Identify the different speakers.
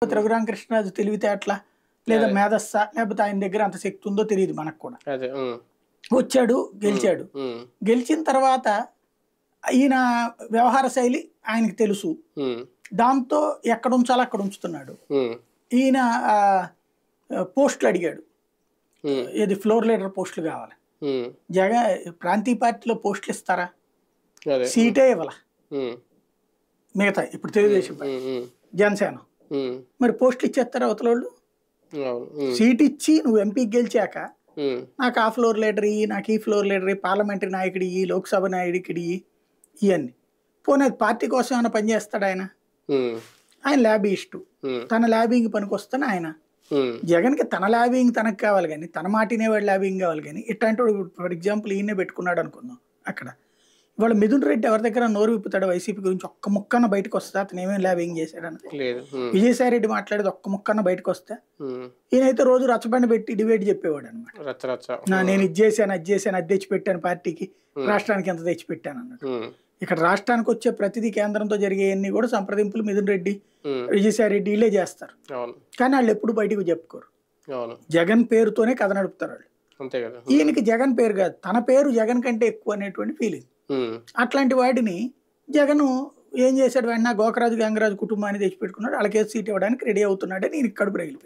Speaker 1: రఘురామకృష్ణరాజు తెలివితేటల లేదా మేధస్సా లేకపోతే ఆయన దగ్గర అంత శక్తి ఉందో తెలియదు మనకు కూడా. వచ్చాడు, గెలిచాడు. గెలిచిన తర్వాత ఈయన వ్యవహార శైలి ఆయనకి తెలుసు. దాంతో ఎక్కడ ఉంచాలో అక్కడ ఉంచుతున్నాడు. ఈయన పోస్టులు అడిగాడు, ఏది ఫ్లోర్ లీడర్ పోస్టులు కావాలి. జగన్ ప్రాంతీయ పార్టీలో పోస్టులు ఇస్తారా? సీటే ఇవ్వాల. మిగతా ఇప్పుడు తెలుగుదేశం జనసేన మరి పోస్టులు ఇచ్చేస్తారా అవతలోళ్ళు? సీట్ ఇచ్చి నువ్వు ఎంపీకి గెలిచాక నాకు ఆ ఫ్లోర్ లీడర్ ఇయ్యి, నాకు ఈ ఫ్లోర్ లీడర్ ఇయ్యి, పార్లమెంటరీ నాయకుడు ఇయ్యి, లోక్సభ నాయకుడి ఇవన్నీ పోనీ అది పార్టీ కోసం ఏమైనా పనిచేస్తాడు ఆయన? ఆయన ల్యాబిస్టు, తన ల్యాబింగ్ పనికి వస్తాను ఆయన. జగన్కి తన ల్యాబింగ్ తనకు కావాలి కానీ, తన మాటినేవాడు ల్యాబింగ్ కావాలి కానీ, ఇట్లాంటి ఫర్ ఎగ్జాంపుల్ ఈయనే పెట్టుకున్నాడు అనుకుందాం. అక్కడ ఇవాళ మిథున్ రెడ్డి ఎవరి దగ్గర నోరు విప్పుతాడు వైసీపీ గురించి? ఒక్క ముక్కన్న బయటకు వస్తా అతను ఏమేమి ల్యాబింగ్ చేశాడన్నది. విజయసాయి రెడ్డి మాట్లాడేది ఒక్క ముక్కన్న బయటకు వస్తే ఈయనైతే రోజు రచ్చబండి పెట్టి డిబేట్ చెప్పేవాడు అనమాట. నేను ఇది చేశాను, అది చేశాను, అది తెచ్చిపెట్టాను పార్టీకి, రాష్ట్రానికి ఎంత తెచ్చిపెట్టాను అన్నట్టు. ఇక్కడ రాష్ట్రానికి వచ్చే ప్రతిదీ కేంద్రంతో జరిగేవన్నీ కూడా సంప్రదింపులు మిథున్ రెడ్డి, విజయసాయి రెడ్డి వీళ్ళే చేస్తారు. కానీ వాళ్ళు ఎప్పుడు బయటకు చెప్పుకోరు. జగన్ పేరుతోనే కథ నడుపుతారు వాళ్ళు. ఈయనకి జగన్ పేరు కాదు, తన పేరు జగన్ కంటే ఎక్కువ అనేటువంటి ఫీలింగ్. అట్లాంటి వాడిని జగన్ ఏం చేశాడు? వెంటనే గోకరాజు గంగరాజు కుటుంబాన్ని తెచ్చిపెట్టుకున్నాడు, వాళ్ళకే సీట్ ఇవ్వడానికి రెడీ అవుతున్నాడని ఈయనకి కడుపు రగిలిపోయింది.